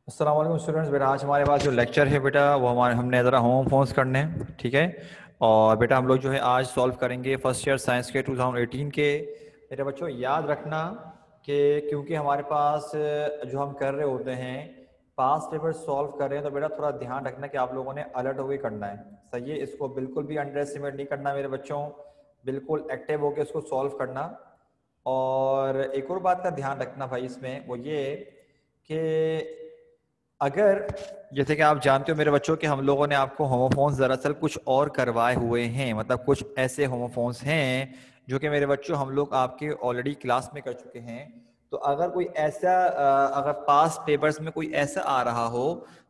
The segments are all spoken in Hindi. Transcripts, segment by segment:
अस्सलाम वालेकुम स्टूडेंट्स। बेटा आज हमारे पास जो लेक्चर है बेटा वो हमने ज़रा होम फोन्स करने हैं, ठीक है। और बेटा हम लोग जो है आज सॉल्व करेंगे फर्स्ट ईयर साइंस के 2018 के। मेरे बच्चों याद रखना कि क्योंकि हमारे पास जो हम कर रहे होते हैं पास पेपर सॉल्व कर रहे हैं, तो बेटा थोड़ा ध्यान रखना कि आप लोगों ने अलर्ट होकर करना है, सही है। इसको बिल्कुल भी अंडर एस्टिमेट नहीं करना मेरे बच्चों, बिल्कुल एक्टिव होकर इसको सॉल्व करना। और एक और बात का ध्यान रखना भाई इसमें, वो ये कि अगर जैसे कि आप जानते हो मेरे बच्चों कि हम लोगों ने आपको होमोफोन्स दरअसल कुछ और करवाए हुए हैं, मतलब कुछ ऐसे होमोफोन्स हैं जो कि मेरे बच्चों हम लोग आपके ऑलरेडी क्लास में कर चुके हैं। तो अगर कोई ऐसा अगर पास पेपर्स में कोई ऐसा आ रहा हो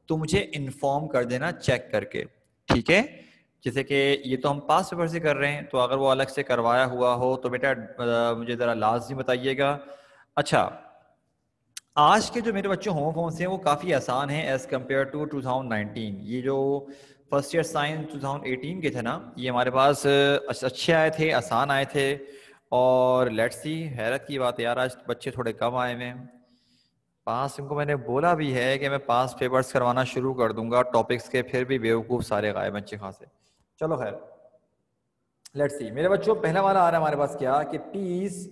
तो मुझे इन्फॉर्म कर देना चेक करके, ठीक है। जैसे कि ये तो हम पास पेपर से कर रहे हैं, तो अगर वो अलग से करवाया हुआ हो तो बेटा मुझे ज़रा लाजमी बताइएगा। अच्छा, आज के जो मेरे बच्चे होमोफोन्स हैं वो काफ़ी आसान हैं एज़ कम्पेयर टू 2019। ये जो फर्स्ट ईयर साइंस 2018 के थे ना, ये हमारे पास अच्छे आए थे, आसान आए थे। और लेट्स सी, हैरत की बात है यार, आज बच्चे थोड़े कम आए हुए हैं पास। इनको मैंने बोला भी है कि मैं पास पेपर्स करवाना शुरू कर दूंगा टॉपिक्स के, फिर भी बेवकूफ़ सारे गायब अच्छे खासे। चलो खैर, लेट्स सी मेरे बच्चों, पहला वाला आ रहा है हमारे पास क्या कि पीस,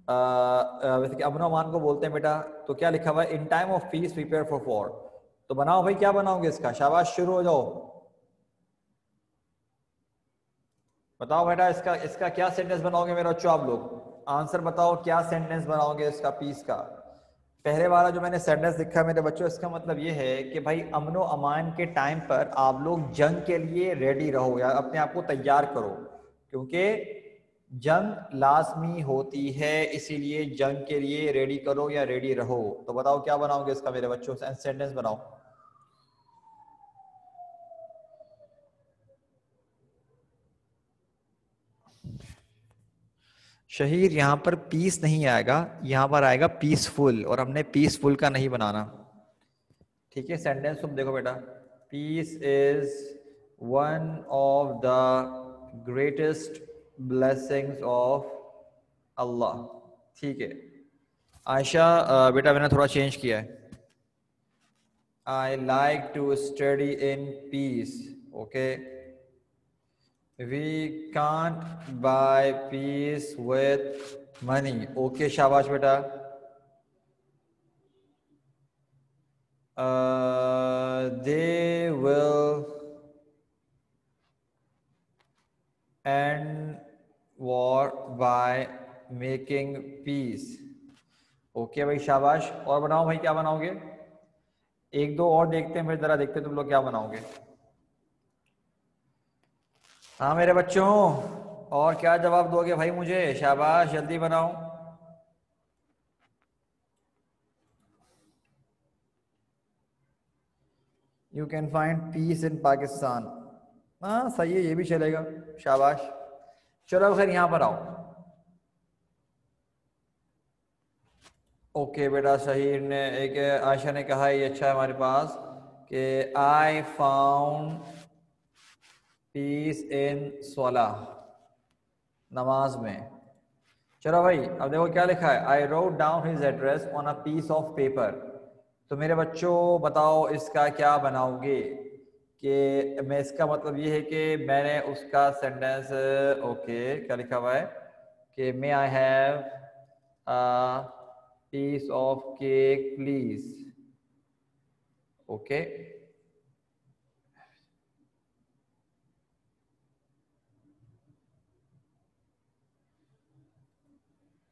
वैसे कि अमन अमान को बोलते हैं बेटा। तो क्या लिखा हुआ है, in time of peace prepare for war. तो बनाओ भाई, क्या बनाओगे इसका, शाबाश शुरू हो जाओ। बताओ बेटा इसका इसका क्या सेंटेंस बनाओगे मेरे बच्चों, आप लोग आंसर बताओ, क्या सेंटेंस बनाओगे इसका पीस का। पहले वाला जो मैंने सेंटेंस लिखा है मेरे बच्चों, इसका मतलब ये है कि भाई अमनो अमान के टाइम पर आप लोग जंग के लिए रेडी रहो या अपने आप को तैयार करो, क्योंकि जंग लाजमी होती है, इसीलिए जंग के लिए रेडी करो या रेडी रहो। तो बताओ क्या बनाओगे इसका मेरे बच्चों, सेंटेंस बनाओ। शहीर, यहाँ पर पीस नहीं आएगा, यहाँ पर आएगा पीसफुल, और हमने पीसफुल का नहीं बनाना, ठीक है। सेंटेंस तुम देखो बेटा, peace is one of the greatest blessings of Allah, ठीक है। आयशा, बेटा मैंने थोड़ा चेंज किया है, I like to study in peace, okay. We can't buy peace with money, okay शाबाश बेटा। They will end war by making peace, okay भाई शाबाश। और बनाओ भाई, क्या बनाओगे, एक दो और देखते हैं, फिर जरा देखते हैं तुम लोग क्या बनाओगे। हाँ मेरे बच्चों, और क्या जवाब दोगे भाई मुझे, शाबाश जल्दी बनाओ। यू कैन फाइंड पीस इन पाकिस्तान, हाँ सही है, ये भी चलेगा, शाबाश। चलो फिर यहाँ पर आओ। ओके बेटा, शहीर ने एक आयशा ने कहा ये अच्छा है हमारे पास कि आई फाउंड पीस इन सोलह, नमाज में। चलो भाई अब देखो क्या लिखा है, I wrote down his address on a piece of paper. तो मेरे बच्चों बताओ इसका क्या बनाओगे, कि मैं इसका मतलब ये है कि मैंने उसका सेंटेंस, ओके क्या लिखा हुआ है कि may I have piece of cake please, okay.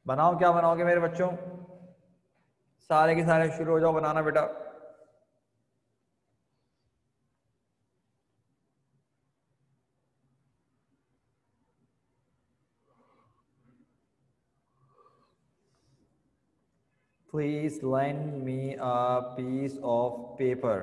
बनाओ, क्या बनाओगे मेरे बच्चों, सारे के सारे शुरू हो जाओ बनाना बेटा। Please lend me a piece of paper.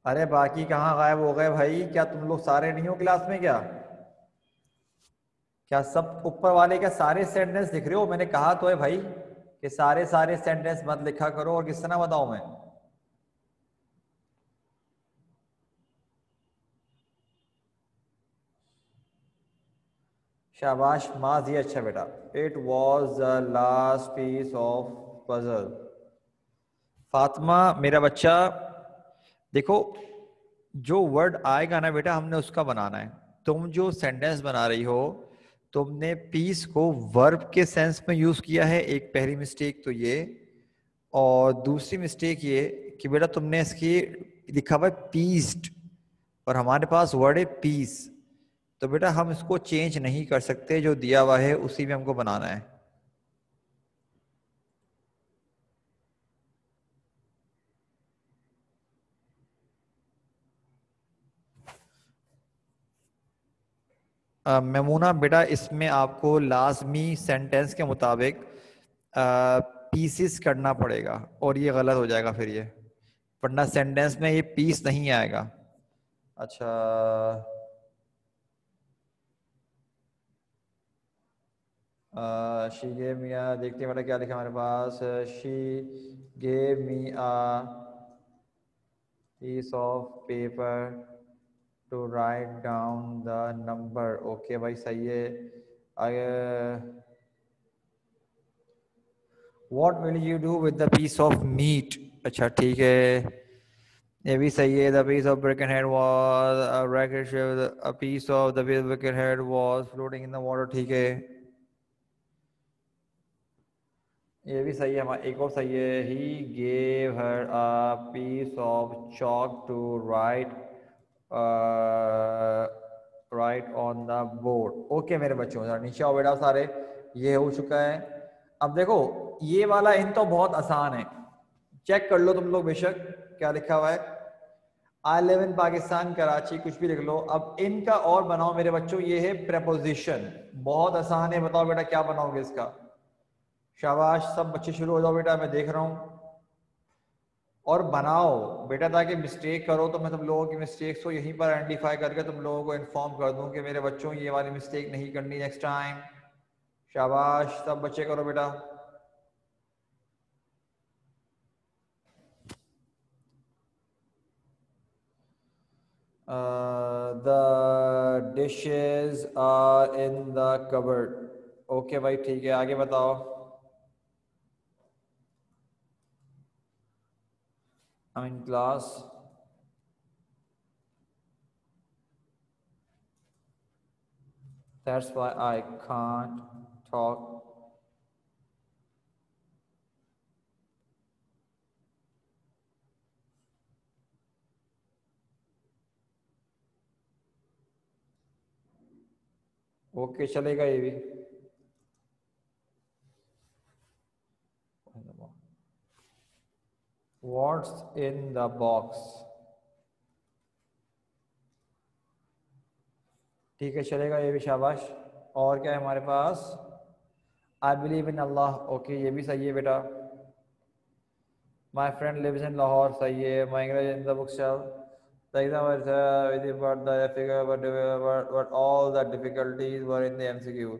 अरे बाकी कहाँ गायब हो गए भाई, क्या तुम लोग सारे नहीं हो क्लास में क्या, क्या सब ऊपर वाले क्या सारे सेंटेंस लिख रहे हो, मैंने कहा तो है भाई कि सारे सारे सेंटेंस मत लिखा करो, और किस तरह बताऊं मैं। शाबाश माज, ये अच्छा बेटा। It was the last piece of puzzle. Fatima मेरा बच्चा, देखो जो वर्ड आएगा ना बेटा हमने उसका बनाना है। तुम जो सेंटेंस बना रही हो, तुमने पीस को वर्ब के सेंस में यूज किया है, एक पहली मिस्टेक तो ये। और दूसरी मिस्टेक ये कि बेटा तुमने इसकी लिखा हुआ है पीस्ड, और हमारे पास वर्ड है पीस। तो बेटा हम इसको चेंज नहीं कर सकते, जो दिया हुआ है उसी में हमको बनाना है। मेमूना बेटा इसमें आपको लाजमी सेंटेंस के मुताबिक पीसेस करना पड़ेगा, और ये गलत हो जाएगा फिर ये, वरना सेंटेंस में ये पीस नहीं आएगा। अच्छा, शी गेव मी आ, देखते हैं बेटा क्या लिखा हमारे पास। She gave me a piece of paper to write down the number. Okay भाई सही है। आगे, what will you do with the piece of meat. अच्छा ठीक है, ये भी सही है। The piece of broken head was a racket, a piece of the broken head was floating in the water. ठीक है, ये भी सही है। हमारा एक और सही है। He gave her a piece of chalk to write write on the board. Okay मेरे बच्चों, जरा नीचे आओ बेटा सारे, ये हो चुका है। अब देखो ये वाला इन तो बहुत आसान है, चेक कर लो तुम लोग बेशक क्या लिखा हुआ है। I live in Pakistan Karachi, कुछ भी लिख लो। अब इनका और बनाओ मेरे बच्चों, ये है प्रेपोजिशन, बहुत आसान है। बताओ बेटा क्या बनाओगे इसका। शाबाश, सब बच्चे शुरू हो जाओ बेटा, मैं देख रहा हूँ। और बनाओ बेटा, ताकि मिस्टेक करो तो मैं तुम लोगों की मिस्टेक्स को यहीं पर आइडेंटिफाई करके तुम लोगों को इन्फॉर्म कर दूं कि मेरे बच्चों ये वाली मिस्टेक नहीं करनी नेक्स्ट टाइम। शाबाश, सब बच्चे करो बेटा। The dishes are in the cupboard. Okay भाई ठीक है, आगे बताओ। I mean class. That's why I can't talk. Okay चलेगा ये भी। What's in the box? ठीक है चलेगा ये भी, शाबाश। और क्या है हमारे पास। I believe in Allah. Okay ये भी सही है बेटा। My friend lives in Lahore, सही है। My English in the book shelf, the exam was but the figure but all the difficulties were in the MCQ.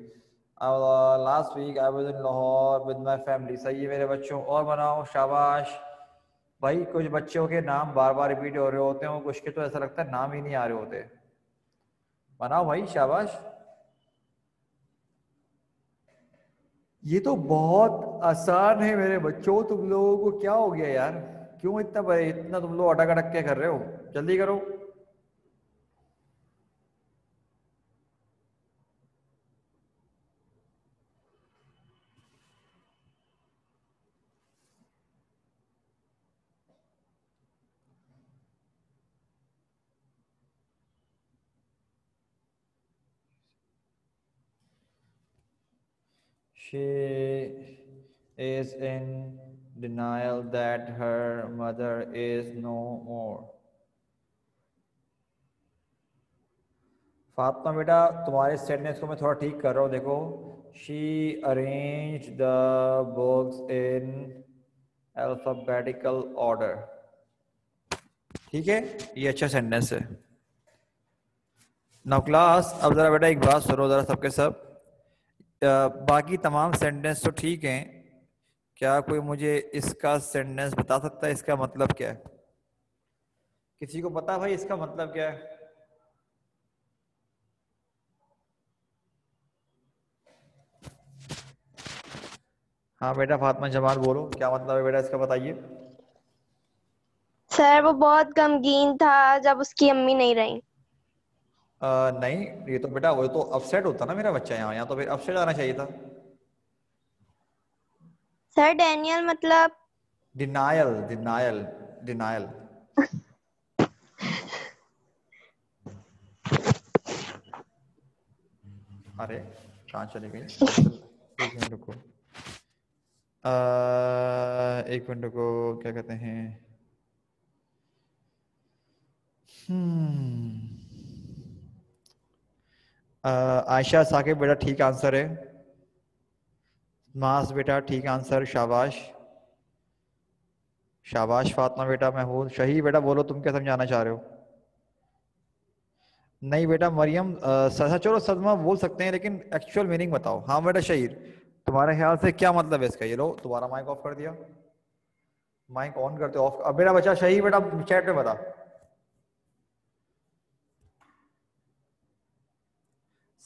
Last week I was in Lahore with my family, सही है मेरे बच्चों। और बनाओ, शाबाश भाई। कुछ बच्चों के नाम बार बार रिपीट हो रहे होते हैं, कुछ के तो ऐसा लगता है नाम ही नहीं आ रहे होते। बनाओ भाई, शाबाश। ये तो बहुत आसान है मेरे बच्चों, तुम लोगों को क्या हो गया यार, क्यों इतना तुम लोग अटक अटक के कर रहे हो, जल्दी करो। She is in denial that her mother is no more. Fatima बेटा तुम्हारे सेंटेंस को मैं थोड़ा ठीक कर रहा हूँ, देखो। She arrange the books in alphabetical order. ठीक है, ये अच्छा सेंटेंस है। नाउ क्लास, अब जरा बेटा एक बात सुनो जरा सबके सब। बाकी तमाम सेंटेंस तो ठीक हैं, क्या कोई मुझे इसका सेंटेंस बता सकता है इसका मतलब क्या है। किसी को पता भाई इसका मतलब क्या है। हाँ बेटा फातिमा जमाल बोलो, क्या मतलब है बेटा इसका बताइए। सर वो बहुत गमगीन था जब उसकी अम्मी नहीं रही। नहीं, ये तो बेटा वो तो अपसेट होता ना मेरा बच्चा, यहाँ यहाँ तो फिर अपसेट आना चाहिए था। सर डैनियल मतलब। Denial denial denial. अरे कहाँ चली गई पेंसिल, एक मिनट रुको। एक मिनट रुको, क्या कहते हैं। आयशा साकिब बेटा ठीक आंसर है। मास बेटा ठीक आंसर, शाबाश शाबाश। फातिमा बेटा महमूद शही बेटा बोलो तुम क्या समझाना चाह रहे हो। नहीं बेटा मरियम चलो सदमा बोल सकते हैं लेकिन एक्चुअल मीनिंग बताओ। हाँ बेटा शहीर, तुम्हारे ख्याल से क्या मतलब है इसका। ये लो तुम्हारा माइक ऑफ कर दिया, माइक ऑन करते ऑफ। अब मेरा बच्चा शहीर बेटा चैट में बता।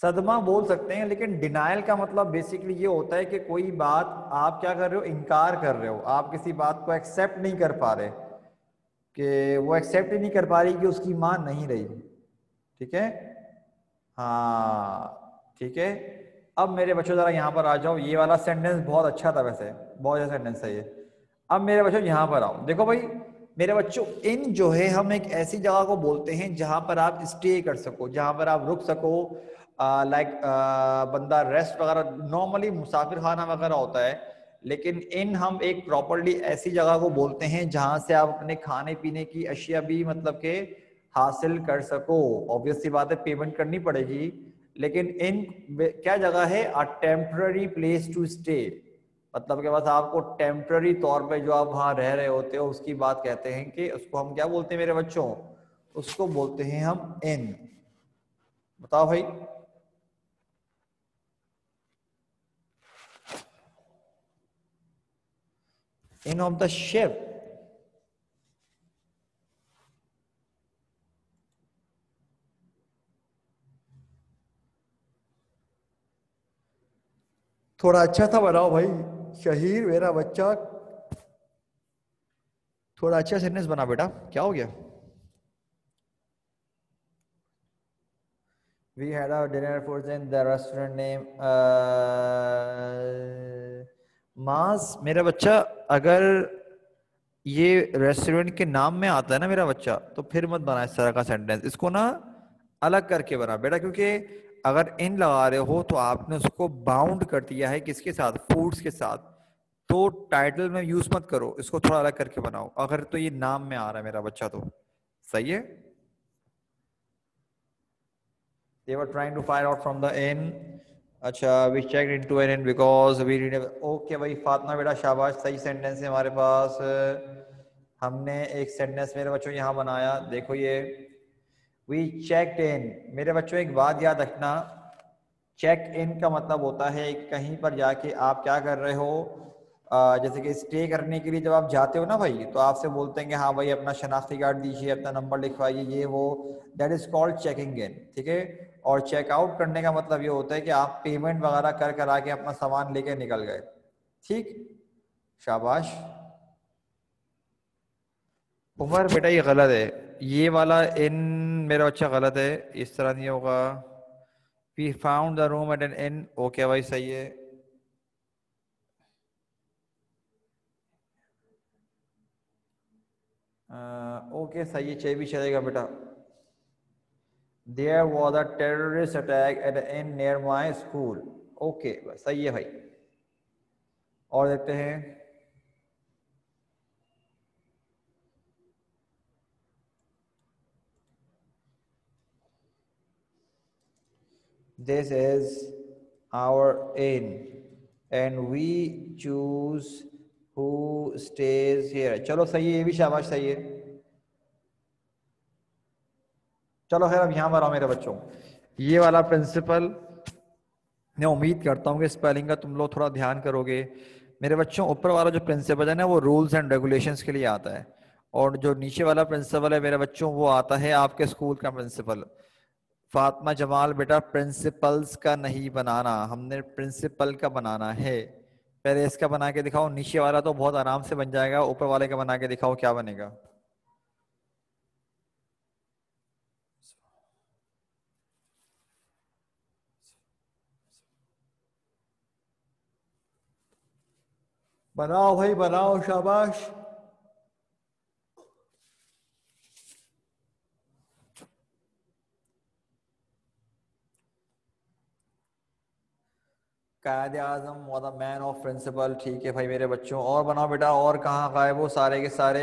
सदमा बोल सकते हैं लेकिन डिनायल का मतलब बेसिकली ये होता है कि कोई बात आप क्या कर रहे हो, इनकार कर रहे हो, आप किसी बात को एक्सेप्ट नहीं कर पा रहे, कि वो एक्सेप्ट ही नहीं कर पा रही कि उसकी मां नहीं रही। ठीक है, हाँ ठीक है। अब मेरे बच्चों जरा यहाँ पर आ जाओ, ये वाला सेंटेंस बहुत अच्छा था वैसे, बहुत अच्छा सेंटेंस है ये। अब मेरे बच्चों यहाँ पर आओ, देखो भाई मेरे बच्चों, इन जो है हम एक ऐसी जगह को बोलते हैं जहां पर आप स्टे कर सको, जहां पर आप रुक सको। लाइक बंदा रेस्ट वगैरह, नॉर्मली मुसाफिर खाना वगैरह होता है, लेकिन इन हम एक प्रॉपरली ऐसी जगह को बोलते हैं जहां से आप अपने खाने पीने की अशिया भी मतलब के हासिल कर सको। ऑब्वियस सी बात है पेमेंट करनी पड़ेगी, लेकिन इन क्या जगह है, a temporary place to stay, मतलब के बस आपको टेम्पररी तौर पे जो आप वहां रह रहे होते हो उसकी बात कहते हैं, कि उसको हम क्या बोलते हैं मेरे बच्चों, उसको बोलते हैं हम इन। बताओ भाई। इन ऑफ द शिप। थोड़ा अच्छा था बनाओ भाई, शहीर मेरा बच्चा, थोड़ा अच्छा सेंटेंस बना बेटा, क्या हो गया। We had our dinner for in the restaurant name मास। मेरा बच्चा अगर ये रेस्टोरेंट के नाम में आता है ना मेरा बच्चा, तो फिर मत बना इस तरह का सेंटेंस, इसको ना अलग करके बना बेटा, क्योंकि अगर इन लगा रहे हो तो आपने उसको बाउंड कर दिया है किसके साथ, फूड्स के साथ। तो टाइटल में यूज मत करो, इसको थोड़ा अलग करके बनाओ, अगर तो ये नाम में आ रहा है मेरा बच्चा तो। सही है। They were trying to find out from the inn. अच्छा, we checked into an inn because we read okay भाई फातिमा बेटा शाबाश, सही सेंटेंस है हमारे पास। हमने एक सेंटेंस मेरे बच्चों यहाँ बनाया, देखो ये we checked in। मेरे बच्चों एक बात याद रखना, चेक इन का मतलब होता है कहीं पर जाके आप क्या कर रहे हो, जैसे कि स्टे करने के लिए जब आप जाते हो ना भाई, तो आपसे बोलते हैं कि हाँ भाई अपना शनाख्ती कार्ड दीजिए, अपना नंबर लिखवाइए, ये वो, that is called checking in. ठीक है। और चेकआउट करने का मतलब ये होता है कि आप पेमेंट वगैरह कर करा के अपना सामान लेके निकल गए। ठीक, शाबाश। उमर बेटा ये गलत है, ये वाला इन मेरा बच्चा गलत है, इस तरह नहीं होगा। We found the room at an inn, okay भाई सही है। ओके सही है, चे भी चलेगा बेटा। There was a terrorist attack at inn near my school, okay सही है भाई। और देखते हैं, this is our inn and we choose who stage here, चलो सही है, ये भी शाबाश सही है। चलो खैर अब यहां पर आओ मेरे बच्चों, ये वाला प्रिंसिपल, मैं उम्मीद करता हूँ कि स्पेलिंग का तुम लोग थोड़ा ध्यान करोगे। मेरे बच्चों ऊपर वाला जो प्रिंसिपल है ना वो रूल्स एंड रेगुलेशंस के लिए आता है, और जो नीचे वाला प्रिंसिपल है मेरे बच्चों वो आता है आपके स्कूल का प्रिंसिपल। फातिमा जमाल बेटा प्रिंसिपल्स का नहीं बनाना, हमने प्रिंसिपल का बनाना है। पहले इसका बना के दिखाओ, नीचे वाला तो बहुत आराम से बन जाएगा, ऊपर वाले का बना के दिखाओ क्या बनेगा। बनाओ भाई बनाओ, शाबाश। कायदे आजम व द मैन ऑफ प्रिंसिपल, ठीक है भाई मेरे बच्चों। और बनाओ बेटा, और कहाँ गायब वो सारे के सारे।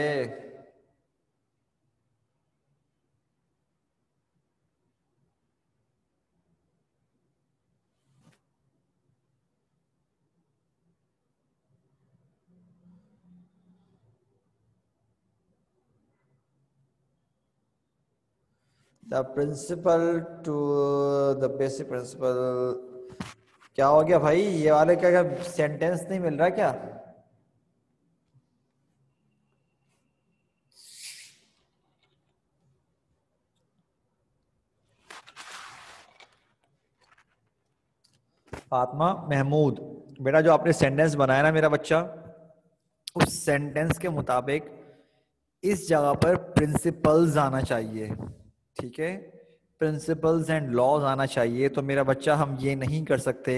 The principal to the basic principle. क्या हो गया भाई, ये वाले क्या क्या सेंटेंस नहीं मिल रहा क्या? फातिमा महमूद, बेटा जो आपने सेंटेंस बनाया ना मेरा बच्चा, उस सेंटेंस के मुताबिक इस जगह पर प्रिंसिपल्स आना चाहिए, ठीक है। प्रिंसिपल्स एंड लॉज आना चाहिए। तो मेरा बच्चा हम ये नहीं कर सकते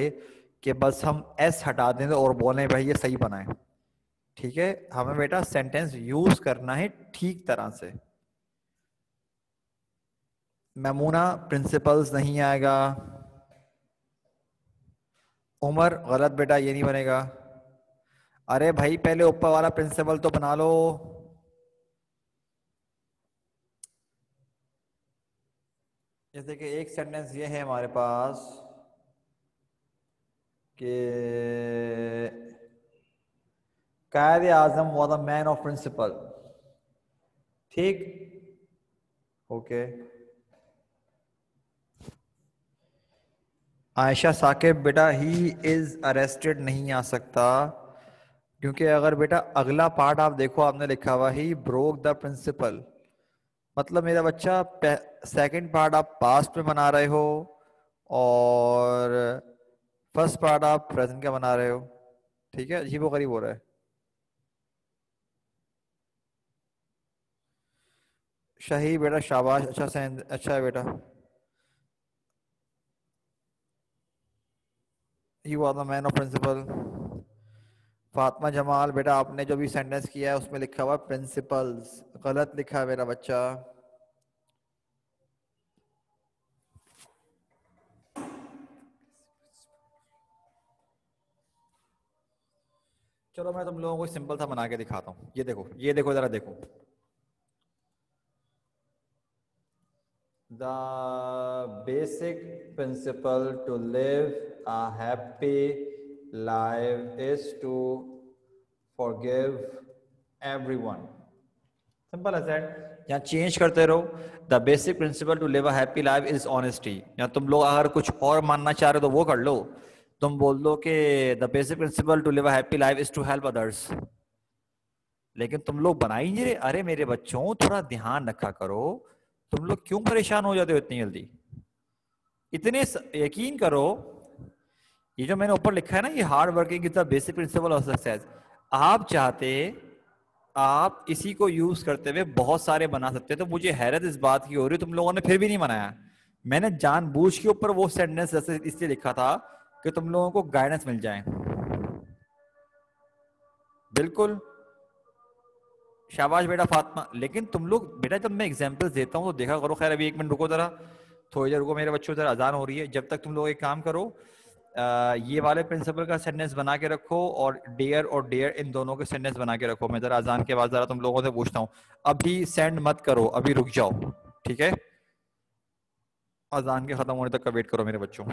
कि बस हम एस हटा दें और बोलें भाई ये सही बना है, ठीक है। हमें बेटा सेंटेंस यूज करना है ठीक तरह से। मैमूना प्रिंसिपल्स नहीं आएगा। उमर गलत बेटा, ये नहीं बनेगा। अरे भाई पहले ऊपर वाला प्रिंसिपल तो बना लो। जैसे कि एक सेंटेंस ये है हमारे पास कि Quaid Azam was the man of principle, ठीक। ओके। आयशा साकिब, बेटा ही इज अरेस्टेड नहीं आ सकता, क्योंकि अगर बेटा अगला पार्ट आप देखो, आपने लिखा हुआ ही ब्रोक द प्रिंसिपल, मतलब मेरा बच्चा सेकंड पार्ट आप पास्ट में बना रहे हो और फर्स्ट पार्ट आप प्रेजेंट का बना रहे हो, ठीक है। अजीबो गरीब हो रहा है। शाही बेटा शाबाश, अच्छा से अच्छा है बेटा। He was the man of principle. Fatima Jamal, बेटा आपने जो भी सेंटेंस किया है उसमें लिखा हुआ प्रिंसिपल्स, गलत लिखा है मेरा बच्चा। चलो मैं तुम लोगों को सिंपल सा बना के दिखाता हूँ, ये देखो ये देखो जरा देखो। The basic principle to live a happy life is to forgive everyone, simple as that. यहाँ चेंज करते रहो। The basic principle to live a happy life is honesty, या तुम लोग अगर कुछ और मानना चाह रहे हो तो वो कर लो। तुम बोल दो कि the basic principle to live a happy life is to help others. लेकिन तुम लोग बना ही नहीं रहे। अरे मेरे बच्चों थोड़ा ध्यान रखा करो, तुम लोग क्यों परेशान हो जाते हो इतनी जल्दी? इतने यकीन करो, ये जो मैंने ऊपर लिखा है ना, ये hard working is the basic principle of success. आप चाहते, आप इसी को यूज करते हुए बहुत सारे बना सकते हैं। तो मुझे हैरत इस बात की हो रही है तुम लोगों ने फिर भी नहीं बनाया। मैंने जानबूझ के ऊपर वो सेंटेंस जैसे इसलिए लिखा था कि तुम लोगों को गाइडेंस मिल जाए। बिल्कुल। शाबाश बेटा फातिमा। लेकिन तुम लोग बेटा, जब मैं एग्जांपल्स देता हूँ तो देखा करो। खैर अभी एक मिनट रुको जरा, थोड़ी देर रुको मेरे बच्चों, जरा अजान हो रही है। जब तक तुम लोग एक काम करो, ये वाले प्रिंसिपल का सेंटेंस बना के रखो और डेयर इन दोनों के सेंटेंस बना के रखो। मैं जरा अजान के बाद जरा तुम लोगों से पूछता हूँ। अभी सेंड मत करो, अभी रुक जाओ, ठीक है। अजान के खत्म होने तक का वेट करो मेरे बच्चों।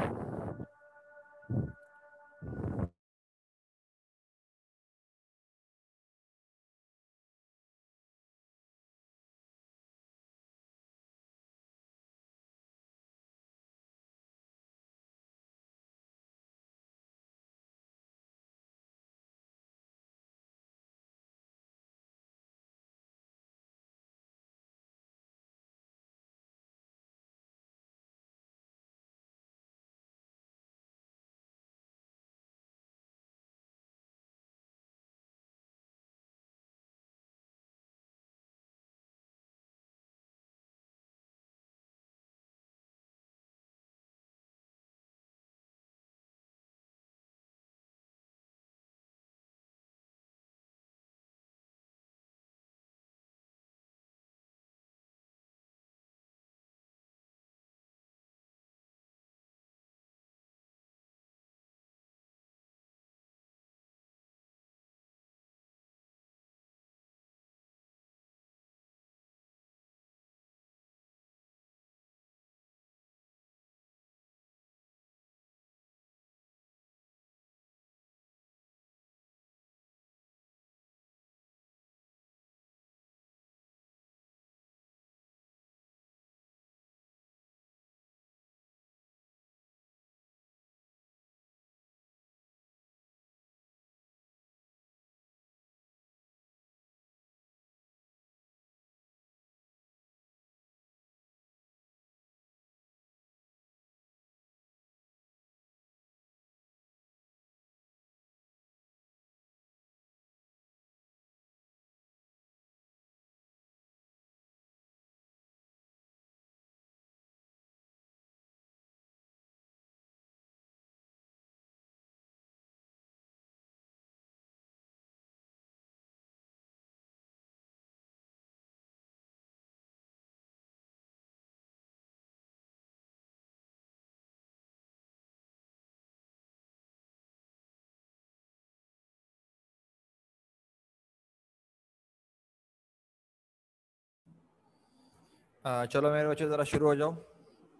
चलो मेरे बच्चों ज़रा शुरू हो जाओ।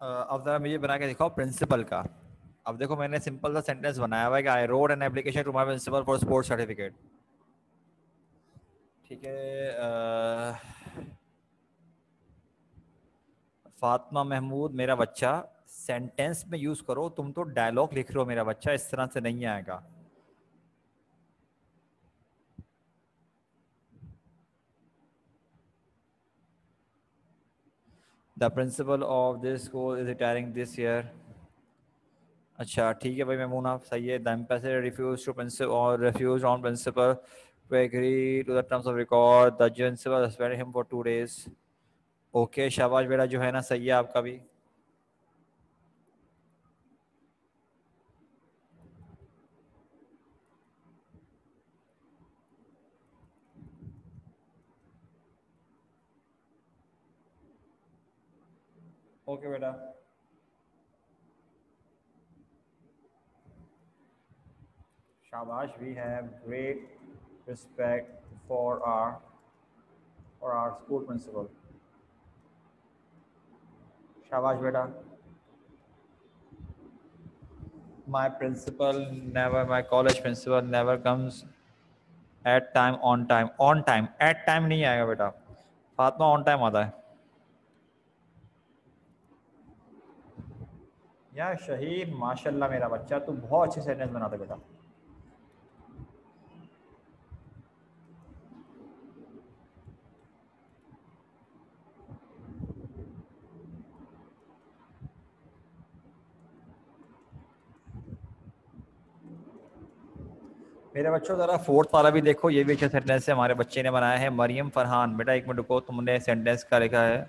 अब ज़रा मुझे बना के दिखाओ प्रिंसिपल का। अब देखो मैंने सिंपल सा सेंटेंस बनाया हुआ है कि I wrote an application to my principal for sports certificate. ठीक है। फातिमा महमूद मेरा बच्चा, सेंटेंस में यूज करो, तुम तो डायलॉग लिख रहे हो मेरा बच्चा, इस तरह से नहीं आएगा। The principal of this school is retiring this year. अच्छा ठीक है भाई मेमूना, सही है। The ambassador refuse to principle और refuse on principle to agree to the terms of record, the principal suspended him for 2 days। Okay शाबाश बेटा, जो है ना सही है आपका भी। ओके बेटा। शाबाश, we have great respect for our school principal. शाबाश बेटा। My college principal never comes at time on time. On time at time नहीं आएगा बेटा, फातिमा ऑन टाइम आता है। या शहीद माशाल्लाह मेरा बच्चा, तू बहुत अच्छे सेंटेंस बनाता बेटा। मेरे बच्चों जरा फोर्थ वाला भी देखो, ये भी अच्छा सेंटेंस है, हमारे बच्चे ने बनाया है। मरियम फरहान बेटा, एक मिनट रुको, तुमने सेंटेंस का लिखा है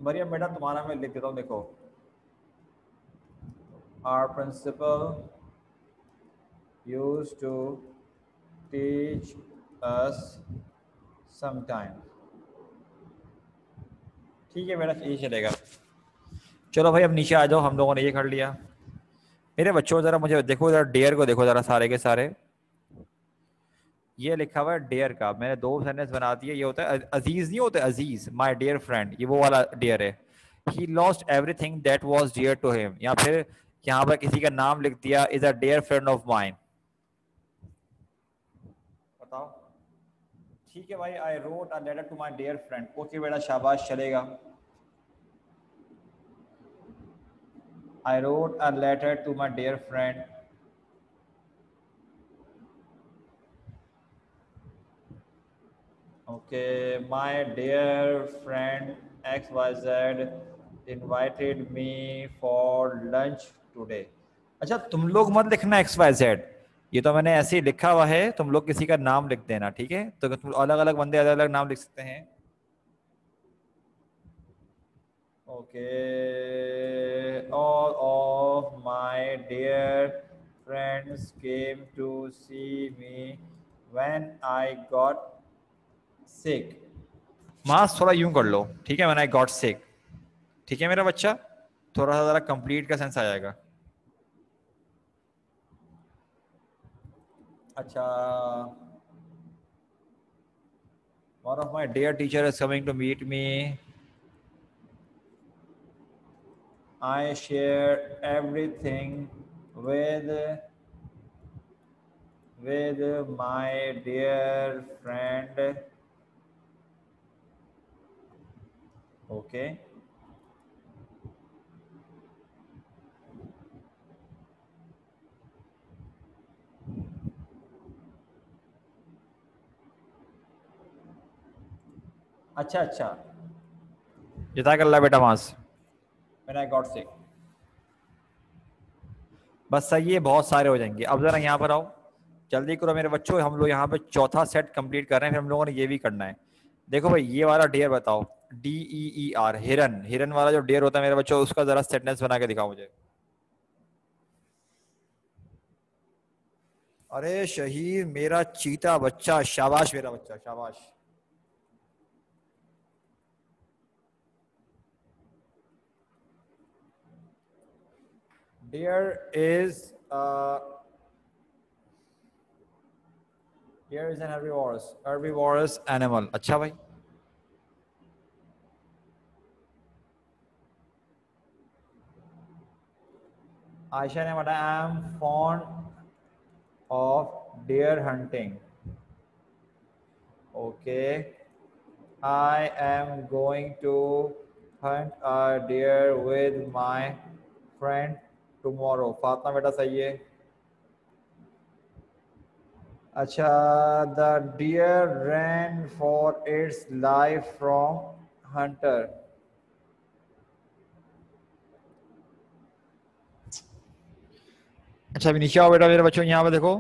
मरियम बेटा, तुम्हारा मैं लिख देता हूँ, देखो। Our principal used to teach us sometime. ठीक है बेटा, ये चलेगा। चलो भाई अब नीचे आ जाओ, हम लोगों ने ये कर लिया। मेरे बच्चों जरा मुझे देखो, जरा डेयर को देखो जरा, सारे के सारे। ये लिखा हुआ है डेयर का, मैंने 2 सेंटेंस बना दिए। ये होता है अजीज, नहीं होता अजीज, माय डियर फ्रेंड, ये वो वाला डियर है। He lost everything that was dear to him, या फिर यहाँ पर किसी का नाम लिख दिया, is a dear friend of mine. बताओ। ठीक है भाई, I wrote a letter to my dear friend. Okay बेटा शाबाश, चलेगा। I wrote a letter to my dear friend. Okay, my dear friend XYZ invited me for lunch today. अच्छा तुम लोग मत लिखना XYZ, ये तो मैंने ऐसे ही लिखा हुआ है, तुम लोग किसी का नाम लिख देना, ठीक है? तो तुम अलग अलग बंदे अलग अलग नाम लिख सकते हैं। Okay, all of my dear friends came to see me when I got sick. मास थोड़ा यूं कर लो, ठीक है, व्हेन आई गॉट सिक। ठीक है मेरा बच्चा, थोड़ा सा जरा कंप्लीट का सेंस आ जाएगा। अच्छा, one of my dear teacher is coming to meet me. I share everything with my dear friend. Okay. अच्छा अच्छा, जज़ाकल्लाह बेटा मास, व्हेन आई गॉट सिक। बस सही है, बहुत सारे हो जाएंगे। अब जरा यहाँ पर आओ, जल्दी करो मेरे बच्चों, हम लोग यहाँ पे चौथा सेट कंप्लीट कर रहे हैं, फिर हम लोगों ने ये भी करना है। देखो भाई ये वाला डेयर बताओ, DEER, हिरन, हिरन वाला जो डेयर होता है मेरे बच्चों, उसका जरा सेंटेंस बना के दिखाओ मुझे। अरे शहीद मेरा चीता बच्चा, शाबाश मेरा बच्चा, शाबाश। There is Deer is an herbivorous animal. अच्छा भाई, आयशा ने बताया I am fond of deer hunting. Okay, I am going to hunt a deer with my friend tomorrow. Fatima बेटा सही है. अच्छा, the deer ran for its life from hunter. अच्छा अभी नीचे आओ बेटा मेरे बच्चों, यहाँ पे देखो.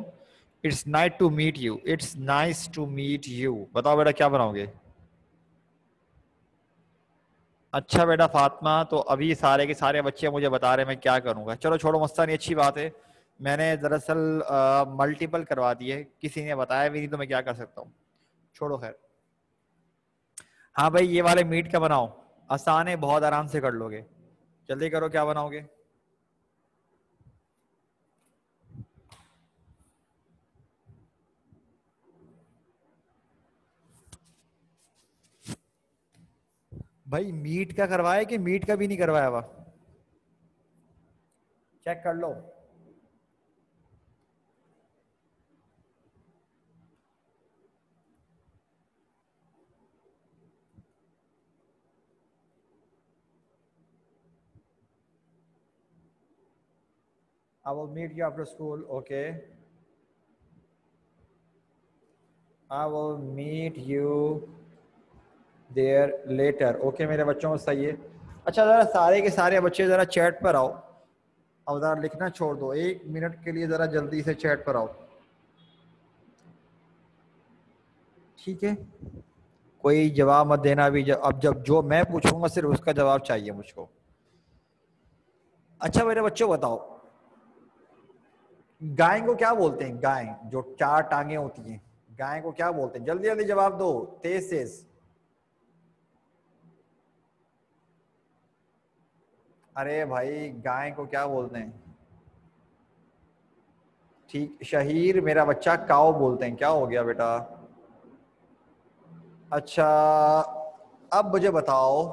It's nice to meet you. It's nice to meet you. बताओ बेटा क्या बनाओगे. अच्छा बेटा फातिमा, तो अभी सारे के सारे बच्चे मुझे बता रहे हैं मैं क्या करूंगा. चलो छोड़ो, मस्तानी अच्छी बात है. मैंने दरअसल मल्टीपल करवा दिए, किसी ने बताया भी नहीं, तो मैं क्या कर सकता हूँ. छोड़ो खैर. हाँ भाई, ये वाले मीट का बनाओ. आसान है, बहुत आराम से कर लोगे. जल्दी करो, क्या बनाओगे. भाई मीट का करवाया कि मीट का भी नहीं करवाया हुआ. चेक कर लो. I will meet you after school. Okay. I will meet you there later. Okay मेरे बच्चों को सही है. अच्छा जरा सारे के सारे बच्चे जरा चैट पर आओ. अब जरा लिखना छोड़ दो, 1 मिनट के लिए जरा जल्दी से चैट पर आओ. ठीक है. कोई जवाब मत देना अभी. अब जब जो मैं पूछूंगा सिर्फ उसका जवाब चाहिए मुझको. अच्छा मेरे बच्चों बताओ, गाय को क्या बोलते हैं. गाय जो 4 टांगे होती हैं, गाय को क्या बोलते हैं. जल्दी जल्दी जवाब दो, तेज तेज. अरे भाई गाय को क्या बोलते हैं. ठीक शहीर मेरा बच्चा, काऊ बोलते हैं. क्या हो गया बेटा. अच्छा अब मुझे बताओ,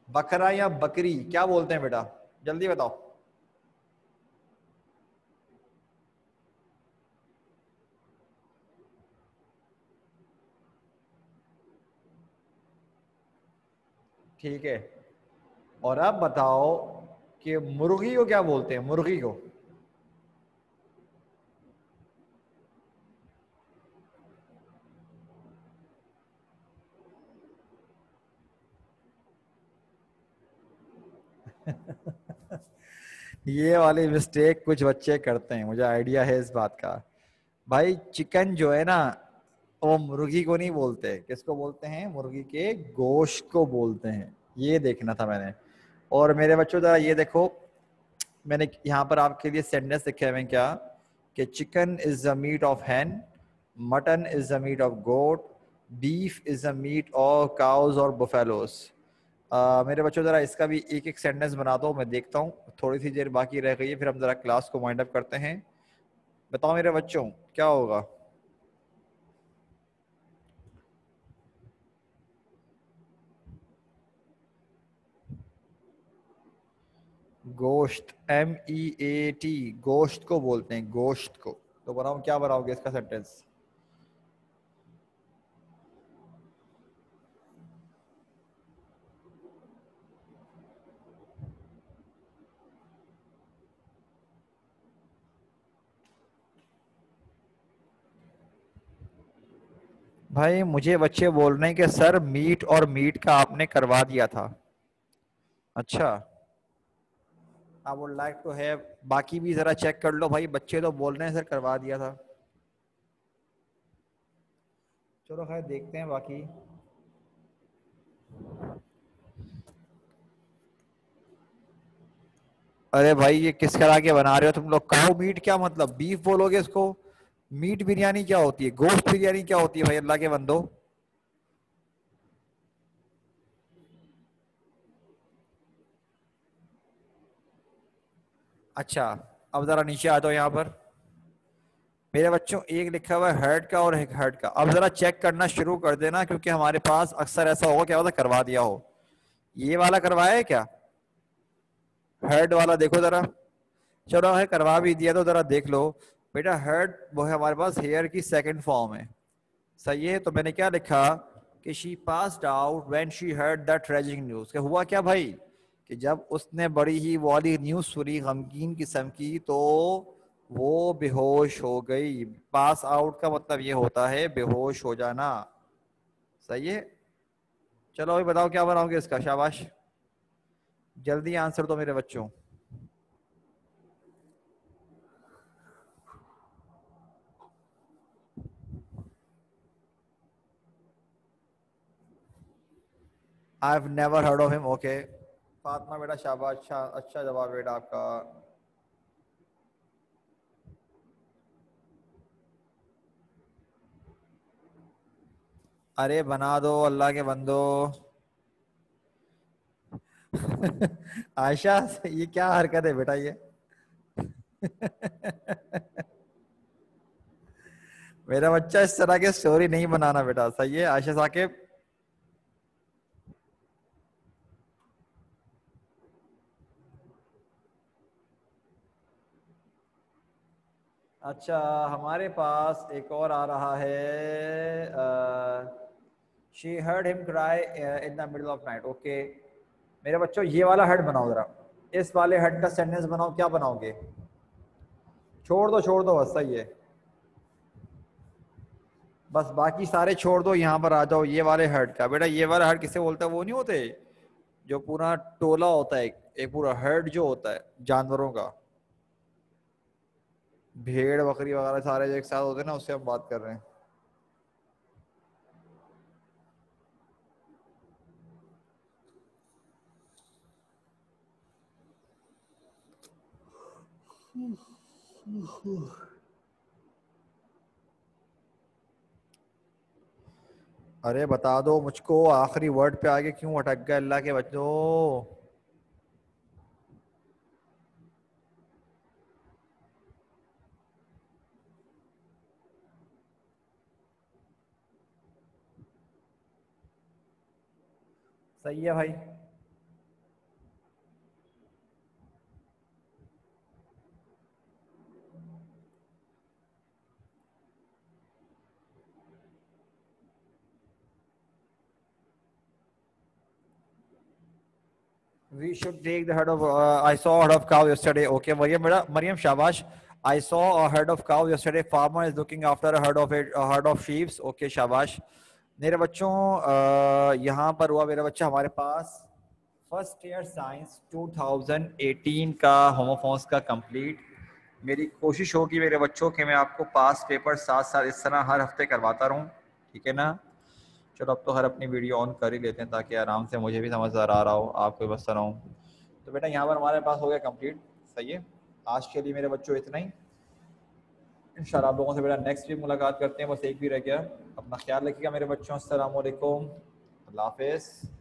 बकरा या बकरी क्या बोलते हैं बेटा. जल्दी बताओ. ठीक है. और अब बताओ कि मुर्गी को क्या बोलते हैं. मुर्गी को. ये वाली मिस्टेक कुछ बच्चे करते हैं, मुझे आइडिया है इस बात का. भाई चिकन जो है ना, वो मुर्गी को नहीं बोलते. किसको बोलते हैं. मुर्गी के गोश्त को बोलते हैं. ये देखना था मैंने. और मेरे बच्चों जरा ये देखो, मैंने यहाँ पर आपके लिए सेंटेंस लिखे हुए हैं क्या, कि chicken is the meat of hen, mutton is the meat of goat, beef is the meat of cows और बुफेलोस. मेरे बच्चों जरा इसका भी एक एक सेंटेंस बना दो, मैं देखता हूँ. थोड़ी सी देर बाकी रह गई है, फिर हम जरा क्लास को वाइंड अप करते हैं. बताओ मेरे बच्चों क्या होगा. गोश्त, MEAT, गोश्त को बोलते हैं. गोश्त को. तो बनाओ, क्या बनाओगे इसका सेंटेंस. भाई मुझे बच्चे बोल रहे हैं कि सर मीट और मीट का आपने करवा दिया था. अच्छा. I would like to have. बाकी भी जरा चेक कर लो भाई, बच्चे तो बोल रहे हैं सर करवा दिया था. चलो खैर देखते हैं बाकी. अरे भाई ये किस तरह के बना रहे हो तुम लोग. काऊ मीट क्या मतलब, बीफ बोलोगे इसको. मीट बिरयानी क्या होती है, गोश्त बिरयानी क्या होती है भाई अल्लाह के बंदो. अच्छा अब जरा नीचे आ जाओ यहाँ पर. मेरे बच्चों एक लिखा हुआ है हेड का और एक हेड का। अब जरा चेक करना शुरू कर देना, क्योंकि हमारे पास अक्सर ऐसा होगा, क्या होता करवा दिया हो। ये वाला करवाया है क्या, हेड वाला देखो जरा। चलो है करवा भी दिया तो जरा देख लो बेटा। हेड वो है हमारे पास हेयर की सेकंड फॉर्म है, सही है। तो मैंने क्या लिखा कि she passed out when she heard the tragic news. क्या हुआ क्या भाई, कि जब उसने बड़ी ही वाली न्यूज सुनी गमगीन किस्म की, तो वो बेहोश हो गई। पास आउट का मतलब ये होता है बेहोश हो जाना, सही है। चलो अभी बताओ क्या बनाओगे इसका, शाबाश जल्दी आंसर दो मेरे बच्चों। I have never heard of him, okay. Fatima बेटा शाबाश, अच्छा अच्छा जवाब बेटा आपका। अरे बना दो अल्लाह के बंदो। आयशा ये क्या हरकत है बेटा ये। मेरा बच्चा इस तरह के स्टोरी नहीं बनाना बेटा, सही है आयशा साकिब। अच्छा हमारे पास एक और आ रहा है, she heard him cry in the middle of night, okay. मेरे बच्चों ये वाला हेड बनाओ जरा, इस वाले हेड का सेंटेंस बनाओ, क्या बनाओगे। छोड़ दो बस, सही है। बस बाकी सारे छोड़ दो, यहाँ पर आ जाओ ये वाले हर्ड का। बेटा ये वाला हर्ड किसे बोलता है, वो नहीं होते जो पूरा टोला होता है, एक पूरा हर्ड जो होता है जानवरों का, भेड़ बकरी वगैरह सारे जो एक साथ होते हैं ना, उससे हम बात कर रहे हैं। अरे बता दो मुझको, आखिरी वर्ड पे आगे क्यों अटक गए अल्लाह के बच्चों। सही है भाई। We should take the head of. I saw a herd of cow yesterday. Okay, Mariam, बेटा Mariam शाबाश. I saw a herd of cow yesterday. Farmer is looking after a herd of sheep. Okay, शाबाश. मेरे बच्चों यहाँ पर हुआ मेरा बच्चा हमारे पास फर्स्ट ईयर साइंस 2018 का होमोफोन्स का कंप्लीट। मेरी कोशिश होगी मेरे बच्चों कि मैं आपको पास पेपर साथ साथ इस तरह हर हफ्ते करवाता रहूँ, ठीक है ना। चलो अब तो हर अपनी वीडियो ऑन कर ही लेते हैं, ताकि आराम से मुझे भी समझदार आ रहा हो, आपको भी बसता रहूँ। तो बेटा यहाँ पर हमारे पास हो गया कंप्लीट, सही है। आज के लिए मेरे बच्चों इतना ही। इंशाल्लाह आप लोगों से बेटा नेक्स्ट वीक मुलाकात करते हैं, बस एक भी रह गया। अपना ख्याल रखिएगा मेरे बच्चों। अस्सलाम वालेकुम, अल्लाह हाफिज़।